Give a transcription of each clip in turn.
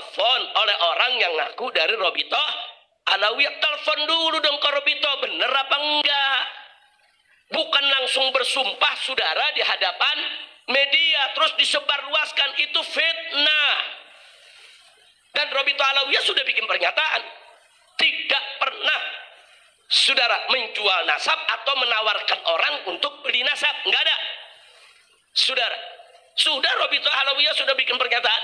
ditelepon oleh orang yang ngaku dari Robitoh Alawiyah. Telepon dulu dong ke Robitoh, bener apa enggak? Bukan langsung bersumpah saudara di hadapan media terus disebarluaskan, itu fitnah. Dan Robitoh Alawiyah sudah bikin pernyataan, tidak pernah saudara menjual nasab atau menawarkan orang untuk beli nasab, enggak ada. Saudara, sudah Robitoh Alawiyah sudah bikin pernyataan.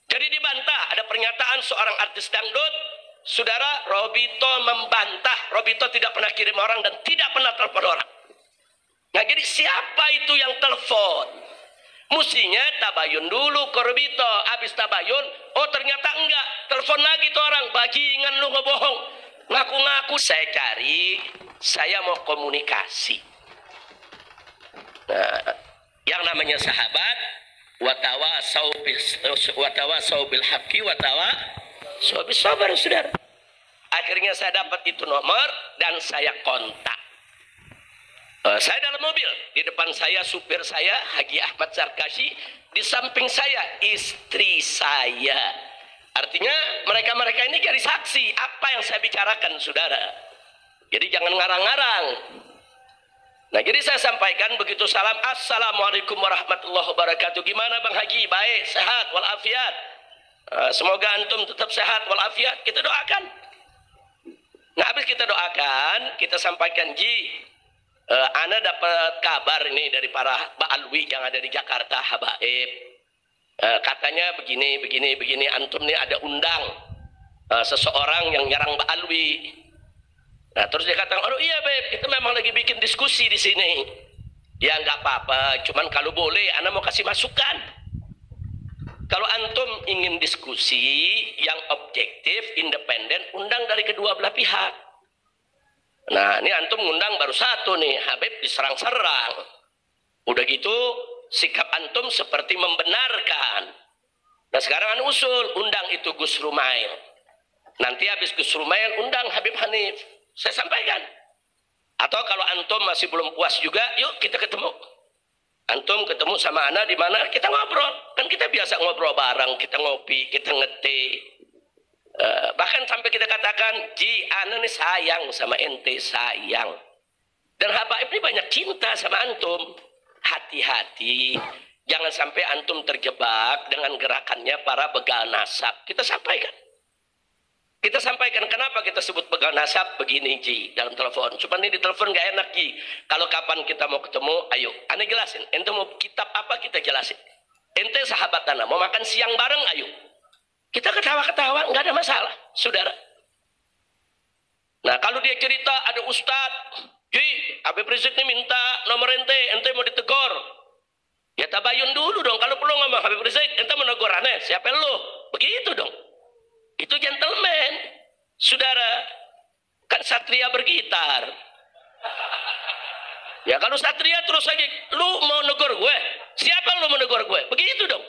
Jadi dibantah, ada pernyataan seorang artis dangdut, saudara, Robitoh membantah, Robitoh tidak pernah kirim orang dan tidak pernah telepon orang. Nah, jadi siapa itu yang telepon? Mestinya tabayun dulu ke Robitoh, habis tabayun, oh ternyata enggak, telepon lagi tuh orang, bajingan lu ngebohong, ngaku-ngaku. Saya cari, saya mau komunikasi. Nah, yang namanya sahabat, watawasau bil haqqi watawasau bis sabar, saudara. Akhirnya saya dapat itu nomor dan saya kontak. Saya dalam mobil, di depan saya supir saya Haji Ahmad Zarkashi, di samping saya istri saya. Artinya mereka-mereka ini jadi saksi apa yang saya bicarakan, saudara. Jadi jangan ngarang-ngarang. Nah, jadi saya sampaikan begitu salam, assalamualaikum warahmatullahi wabarakatuh. Gimana Bang Haji? Baik, sehat walafiat. Semoga antum tetap sehat walafiat. Kita doakan. Nah, habis kita doakan, kita sampaikan, Ji, ana dapat kabar ini dari para ba'alwi yang ada di Jakarta, habaib. Katanya begini, antum nih ada undang seseorang yang nyerang ba'alwi. Nah, terus dia katakan, oh iya Beb, kita memang lagi bikin diskusi di sini. Ya nggak apa-apa, cuman kalau boleh, ana mau kasih masukan. Kalau antum ingin diskusi yang objektif, independen, undang dari kedua belah pihak. Nah, ini antum ngundang baru satu nih, Habib diserang-serang. Udah gitu, sikap antum seperti membenarkan. Nah, sekarang anu usul, undang itu Gus Rumail. Nanti habis Gus Rumail, undang Habib Hanif. Saya sampaikan. Atau kalau antum masih belum puas juga, yuk kita ketemu. Antum ketemu sama ana di mana, kita ngobrol. Kan kita biasa ngobrol bareng, kita ngopi, kita ngeteh. Bahkan sampai kita katakan, Ji, ana nih sayang sama ente, sayang. Dan habaib ini banyak cinta sama antum. Hati-hati, jangan sampai antum terjebak dengan gerakannya para begal nasab. Kita sampaikan. Kita sampaikan kenapa kita sebut begal nasab begini, Ji, dalam telepon. Cuma ini di telepon nggak enak, Ji. Kalau kapan kita mau ketemu, ayo, ana jelasin. Ente mau kitab apa, kita jelasin. Ente sahabat ana, mau makan siang bareng, ayo. Kita ketawa-ketawa, nggak ada masalah, saudara. Nah, kalau dia cerita ada ustadz, Ji, Habib Rizik ini minta nomor ente mau ditegur. Ya tabayun dulu dong, kalau perlu ngomong Habib Rizik, ente mau negur aneh, siapa lu? Begitu dong. Itu gentleman, saudara. Kan satria bergitar. Ya kalau satria terus lagi, lu mau negur gue? Siapa lu mau negur gue? Begitu dong.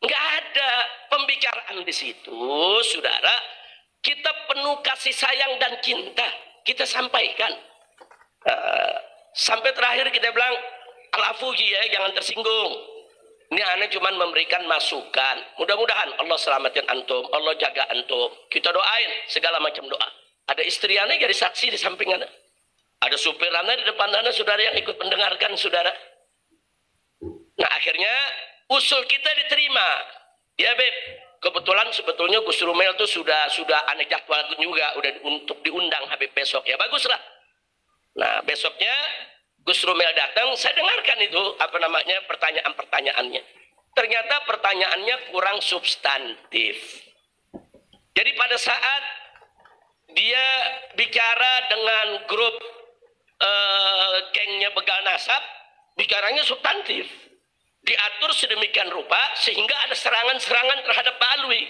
Nggak ada pembicaraan di situ, saudara. Kita penuh kasih sayang dan cinta. Kita sampaikan. Sampai terakhir kita bilang, al-afuji ya, jangan tersinggung. Ini aneh cuman memberikan masukan. Mudah-mudahan Allah selamatin antum, Allah jaga antum. Kita doain segala macam doa. Ada istri aneh jadi saksi di samping aneh. Ada supir aneh di depan aneh, saudara, yang ikut mendengarkan, saudara. Nah, akhirnya usul kita diterima. Ya, Beb. Kebetulan sebetulnya Gus Rumail itu sudah aneh jadwalkan juga, udah untuk diundang Habib besok. Ya, baguslah. Nah, besoknya Gus Rumail datang, saya dengarkan itu pertanyaan-pertanyaannya. Ternyata pertanyaannya kurang substantif. Jadi pada saat dia bicara dengan grup gengnya begal nasab, bicaranya substantif. Diatur sedemikian rupa sehingga ada serangan-serangan terhadap Pak Alwi.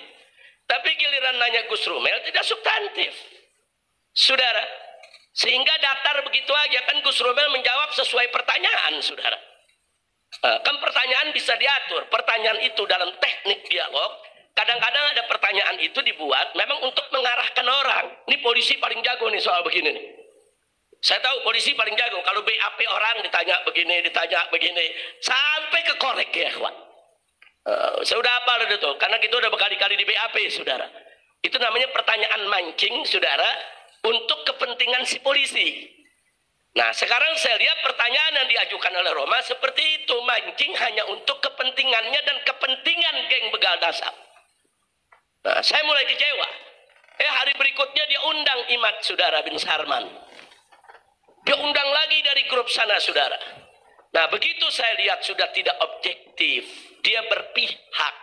Tapi giliran nanya Gus Rumail tidak substantif, saudara. Sehingga datar begitu aja, kan Gus Rumail menjawab sesuai pertanyaan, saudara. Kan pertanyaan bisa diatur. Pertanyaan itu dalam teknik dialog, kadang-kadang ada pertanyaan itu dibuat memang untuk mengarahkan orang. Ini polisi paling jago nih soal begini nih. Saya tahu polisi paling jago. Kalau BAP orang ditanya begini, sampai ke korek ya, kawan. Saya udah hafal itu tuh, karena kita udah berkali-kali di BAP, saudara. Itu namanya pertanyaan mancing, saudara, untuk kepentingan si polisi. Nah, sekarang saya lihat pertanyaan yang diajukan oleh Roma seperti itu, mancing hanya untuk kepentingannya dan kepentingan geng begal dasar. Nah, saya mulai kecewa. Hari berikutnya dia undang Imad, saudara, bin Sarman. Dia undang lagi dari grup sana, saudara. Nah, begitu saya lihat sudah tidak objektif, dia berpihak.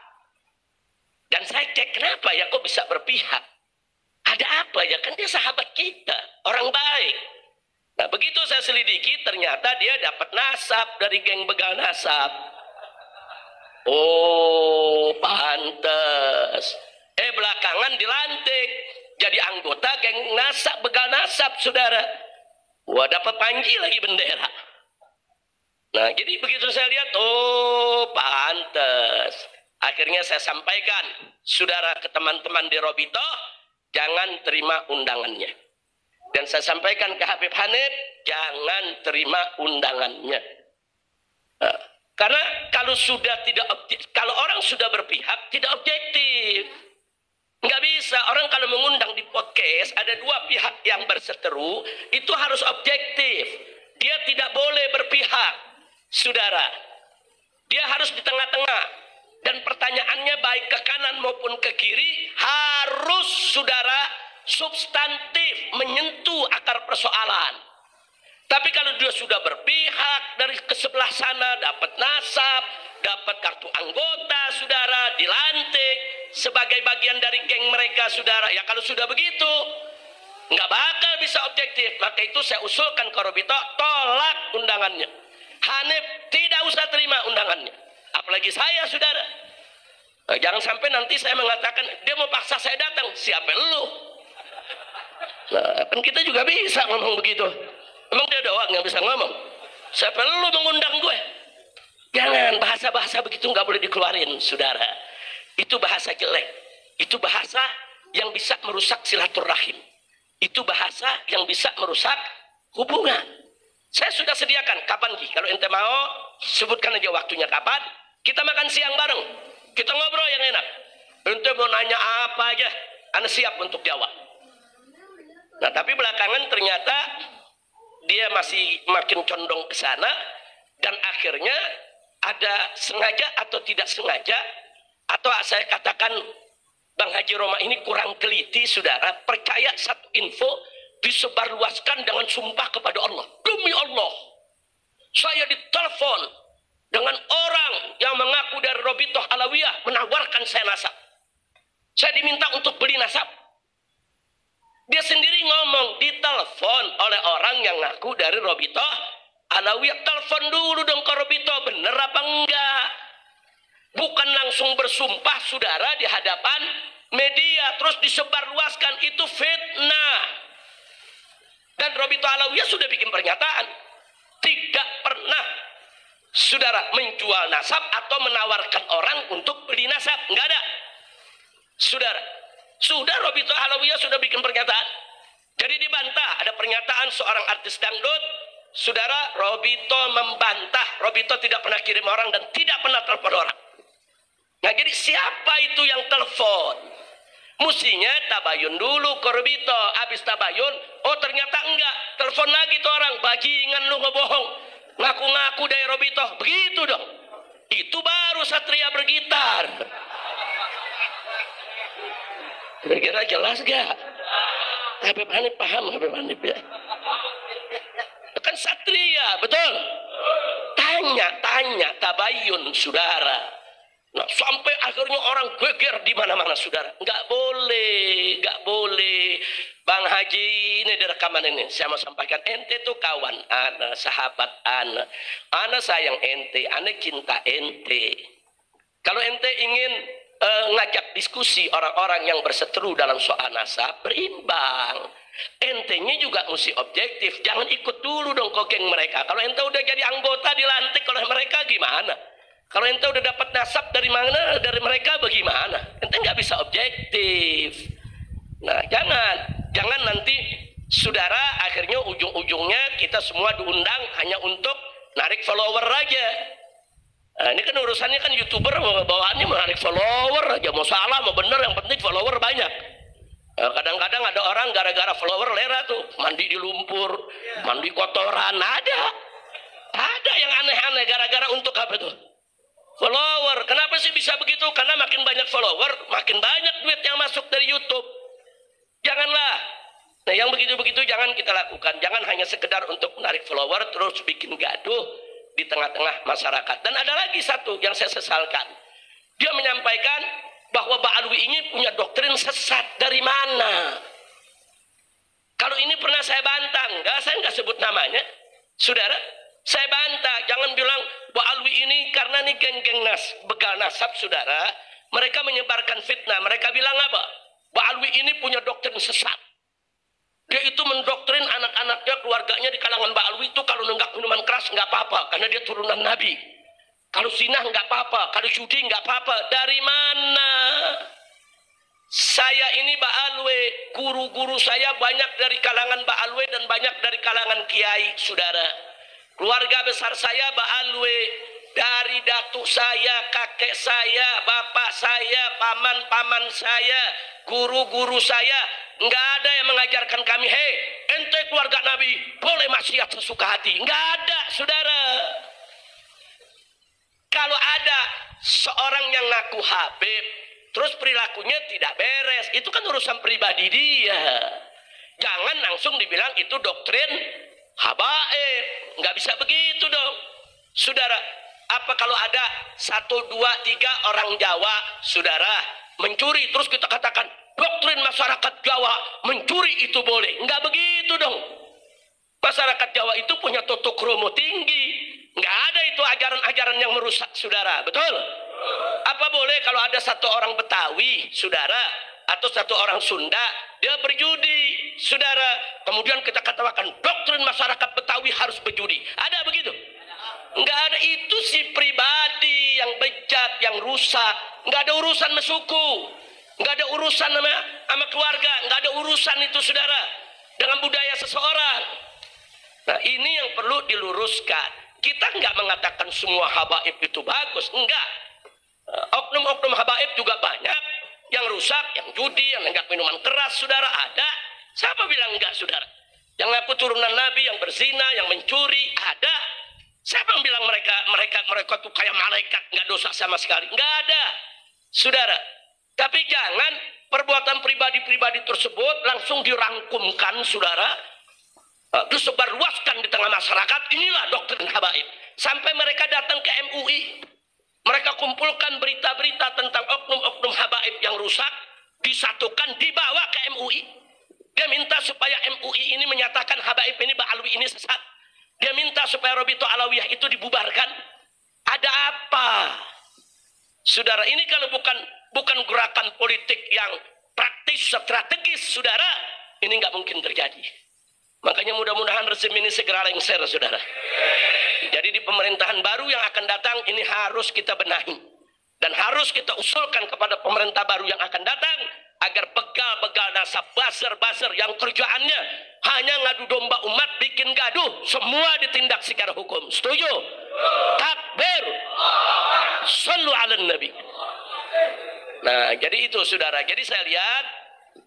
Dan saya cek, kenapa ya kok bisa berpihak? Ada apa ya? Kan dia sahabat kita, orang baik. Nah, begitu saya selidiki, ternyata dia dapat nasab dari geng begal nasab. Oh, pantes. Belakangan dilantik jadi anggota geng nasab, begal nasab, saudara. Wah, dapat panji lagi bendera. Nah, jadi begitu saya lihat, oh, pantes. Akhirnya saya sampaikan, saudara, ke teman-teman di Robito, jangan terima undangannya. Dan saya sampaikan ke Habib Hanif, jangan terima undangannya. Nah, karena kalau sudah tidak objektif, kalau orang sudah berpihak, tidak objektif. Nggak bisa, orang kalau mengundang di podcast, ada dua pihak yang berseteru, itu harus objektif. Dia tidak boleh berpihak, saudara. Dia harus di tengah-tengah. Dan pertanyaannya baik ke kanan maupun ke kiri, harus, saudara, substantif, menyentuh akar persoalan. Tapi kalau dia sudah berpihak dari ke sebelah sana, dapat nasab, dapat kartu anggota, saudara, dilantik sebagai bagian dari geng mereka, saudara. Ya kalau sudah begitu, nggak bakal bisa objektif. Maka itu saya usulkan ke Robito, tolak undangannya. Hanif tidak usah terima undangannya. Apalagi saya, saudara. Jangan sampai nanti saya mengatakan, dia mau paksa saya datang. Siapa lu? Nah, kan kita juga bisa ngomong begitu. Emang dia doang yang bisa ngomong? Siapa lu mengundang gue? Jangan, bahasa-bahasa begitu nggak boleh dikeluarin, saudara. Itu bahasa jelek. Itu bahasa yang bisa merusak silaturahim. Itu bahasa yang bisa merusak hubungan. Saya sudah sediakan, kapan Ki? Kalau ente mau, sebutkan aja waktunya kapan. Kita makan siang bareng. Kita ngobrol yang enak. Ente mau nanya apa aja, Anda siap untuk jawab. Nah, tapi belakangan ternyata dia masih makin condong ke sana, dan akhirnya ada sengaja atau tidak sengaja, atau saya katakan Bang Haji Roma ini kurang teliti, saudara, percaya satu info disebarluaskan dengan sumpah kepada Allah. Demi Allah, saya ditelepon dengan orang yang mengaku dari Robitoh Alawiyah menawarkan saya nasab. Saya diminta untuk beli nasab. Dia sendiri ngomong, ditelepon oleh orang yang ngaku dari Robitoh Alawiyah. Telepon dulu dong ke Robitoh, bener apa enggak? Bukan langsung bersumpah, saudara, di hadapan media terus disebarluaskan. Itu fitnah. Dan Robitoh Alawiyah sudah bikin pernyataan, tidak pernah, saudara, menjual nasab atau menawarkan orang untuk beli nasab. Enggak ada, saudara. Sudah Robitoh Alawiyah sudah bikin pernyataan. Jadi dibantah. Ada pernyataan seorang artis dangdut, saudara, Robito membantah. Robito tidak pernah kirim orang dan tidak pernah telepon orang. Nah, jadi siapa itu yang telepon? Mestinya tabayun dulu ke Robito. Habis tabayun, oh ternyata enggak. Telepon lagi tuh orang, bajingan lu ngebohong. Ngaku-ngaku dari Robito. Begitu dong. Itu baru satria bergitar. Kira-kira jelas gak? Habib Hanif paham, Habib Hanif ya? Kan satria, betul? Tanya, tabayun, saudara. Nah, sampai akhirnya orang geger di mana-mana, saudara. Nggak boleh. Bang Haji, ini di rekaman ini. Saya mau sampaikan, ente tuh kawan ana, sahabat ana. Ana sayang ente, ana cinta ente. Kalau ente ingin ngajak diskusi orang-orang yang berseteru dalam soal nasab, berimbang. Entenya juga mesti objektif. Jangan ikut dulu dong ke geng mereka. Kalau ente udah jadi anggota dilantik oleh mereka, gimana? Kalau ente udah dapat nasab dari mana, dari mereka, bagaimana? Ente nggak bisa objektif. Nah, jangan nanti, saudara, akhirnya ujung-ujungnya kita semua diundang hanya untuk narik follower aja. Nah, ini kan urusannya kan YouTuber bawaannya menarik follower aja, mau salah mau bener yang penting follower banyak. Kadang-kadang ada orang gara-gara follower lera tuh mandi di lumpur, mandi kotoran, ada yang aneh-aneh gara-gara untuk apa tuh? Follower. Kenapa sih bisa begitu? Karena makin banyak follower, makin banyak duit yang masuk dari YouTube. Janganlah. Nah, yang begitu-begitu jangan kita lakukan. Jangan hanya sekedar untuk menarik follower terus bikin gaduh di tengah-tengah masyarakat. Dan ada lagi satu yang saya sesalkan. Dia menyampaikan bahwa Ba'alwi ini punya doktrin sesat. Dari mana? Kalau ini pernah saya bantah, saya nggak sebut namanya, saudara. Saya bantah, jangan bilang Ba'alwi ini karena ini geng-geng begal nasab, saudara. Mereka menyebarkan fitnah. Mereka bilang apa? Ba'alwi ini punya doktrin sesat. Dia itu mendoktrin anak-anaknya, keluarganya di kalangan Ba'alwi itu kalau nenggak minuman keras nggak apa-apa, karena dia turunan Nabi. Kalau sinah nggak apa-apa, kalau judi nggak apa-apa. Dari mana? Saya ini Ba'alwi, guru-guru saya banyak dari kalangan Ba'alwi dan banyak dari kalangan kiai, saudara. Keluarga besar saya Ba'alwi, dari datuk saya, kakek saya, bapak saya, paman-paman saya, guru-guru saya, nggak ada yang mengajarkan kami, hei, ente keluarga Nabi boleh maksiat sesuka hati. Nggak ada, saudara. Kalau ada seorang yang ngaku Habib, terus perilakunya tidak beres, itu kan urusan pribadi dia. Jangan langsung dibilang itu doktrin habaib. Nggak bisa begitu dong, saudara. Apa kalau ada 1, 2, 3 orang Jawa, saudara, mencuri, terus kita katakan doktrin masyarakat Jawa mencuri itu boleh? Nggak begitu dong. Masyarakat Jawa itu punya tutuk kromo tinggi. Nggak ada itu ajaran-ajaran yang merusak, saudara. Betul? Apa boleh kalau ada satu orang Betawi, saudara, atau satu orang Sunda, dia berjudi, saudara. Kemudian kita katakan doktrin masyarakat Betawi harus berjudi. Ada begitu? Nggak ada. Itu si pribadi yang bejat, yang rusak. Nggak ada urusan sama suku, nggak ada urusan sama keluarga, nggak ada urusan itu, saudara, dengan budaya seseorang. Nah, ini yang perlu diluruskan. Kita nggak mengatakan semua habaib itu bagus, enggak. Oknum-oknum habaib juga banyak yang rusak, yang judi, yang nenggak minuman keras, saudara, ada. Siapa bilang enggak, saudara? Yang ngaku turunan Nabi, yang berzina, yang mencuri, ada. Siapa yang bilang mereka tuh kayak malaikat, nggak dosa sama sekali? Nggak ada, saudara. Tapi jangan perbuatan pribadi-pribadi tersebut langsung dirangkumkan, saudara, disebarluaskan di tengah masyarakat. Inilah doktrin habaib. Sampai mereka datang ke MUI, mereka kumpulkan berita-berita tentang oknum-oknum habaib yang rusak, disatukan, dibawa ke MUI. Dia minta supaya MUI ini menyatakan habaib ini, Ba'alwi ini sesat. Dia minta supaya Robito Alawiyah itu dibubarkan. Ada apa, saudara? Ini kalau bukan gerakan politik yang praktis, strategis, saudara, ini nggak mungkin terjadi. Makanya mudah-mudahan rezim ini segera lengser, saudara. Jadi di pemerintahan baru yang akan datang ini harus kita benahi. Dan harus kita usulkan kepada pemerintah baru yang akan datang, agar begal-begal nasab, buzzer-buzzer yang kerjaannya hanya ngadu domba umat, bikin gaduh, semua ditindak secara hukum. Setuju? Takbir. Sallu ala Nabi. Nah, jadi itu, saudara. Jadi saya lihat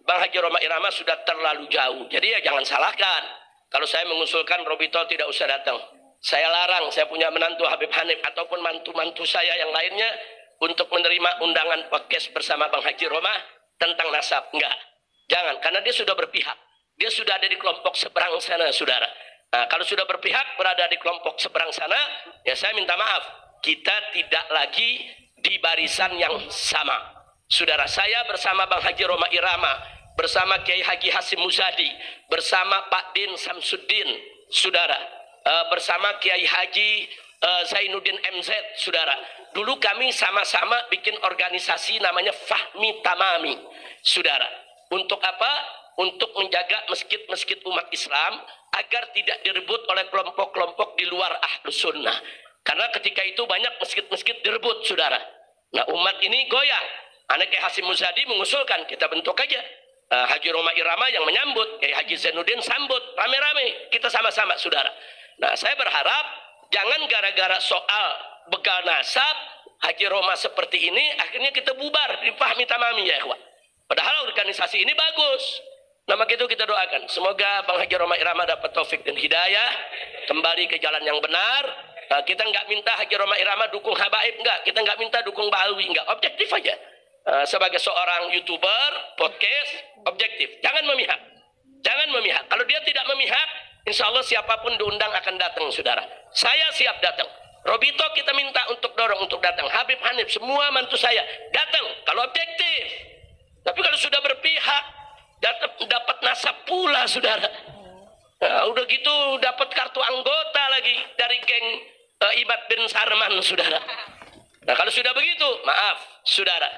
Bang Haji Roma Irama sudah terlalu jauh. Jadi ya jangan salahkan kalau saya mengusulkan Robito tidak usah datang. Saya larang, saya punya menantu Habib Hanif ataupun mantu-mantu saya yang lainnya untuk menerima undangan podcast bersama Bang Haji Roma tentang nasab. Enggak, jangan, karena dia sudah berpihak. Dia sudah ada di kelompok seberang sana, saudara. Nah, kalau sudah berpihak berada di kelompok seberang sana, ya saya minta maaf, kita tidak lagi di barisan yang sama. Saudara, saya bersama Bang Haji Roma Irama, bersama Kiai Haji Hasim Muzadi, bersama Pak Din Samsuddin, saudara, bersama Kiai Haji Zainuddin MZ, saudara. Dulu kami sama-sama bikin organisasi namanya Fahmi Tamami, saudara. Untuk apa? Untuk menjaga masjid-masjid umat Islam agar tidak direbut oleh kelompok-kelompok di luar Ahlus Sunnah. Karena ketika itu banyak masjid-masjid direbut, saudara. Nah, umat ini goyang. Anak Kiai Hasim Muzadi mengusulkan kita bentuk aja Haji Roma Irama yang menyambut, Kiai Haji Zainuddin sambut, rame-rame, kita sama-sama, saudara. Nah, saya berharap jangan gara-gara soal bekal nasab, Haji Roma seperti ini, akhirnya kita bubar, dipahami tamami ya ikhwah. Padahal organisasi ini bagus. Nah, maka itu kita doakan. Semoga Bang Haji Roma Irama dapat taufik dan hidayah, kembali ke jalan yang benar. Kita nggak minta Haji Roma Irama dukung habaib, enggak. Kita nggak minta dukung Ba'alwi, enggak. Objektif aja. Sebagai seorang YouTuber, podcast, objektif. Jangan memihak. Jangan memihak. Kalau dia tidak memihak, insya Allah siapapun diundang akan datang, saudara. Saya siap datang. Robito kita minta untuk dorong untuk datang. Habib Hanif, semua mantu saya datang. Kalau objektif. Tapi kalau sudah berpihak, dapat nasab pula, saudara. Nah, udah gitu dapat kartu anggota lagi dari geng Ibad bin Sarman, saudara. Nah, kalau sudah begitu, maaf, saudara.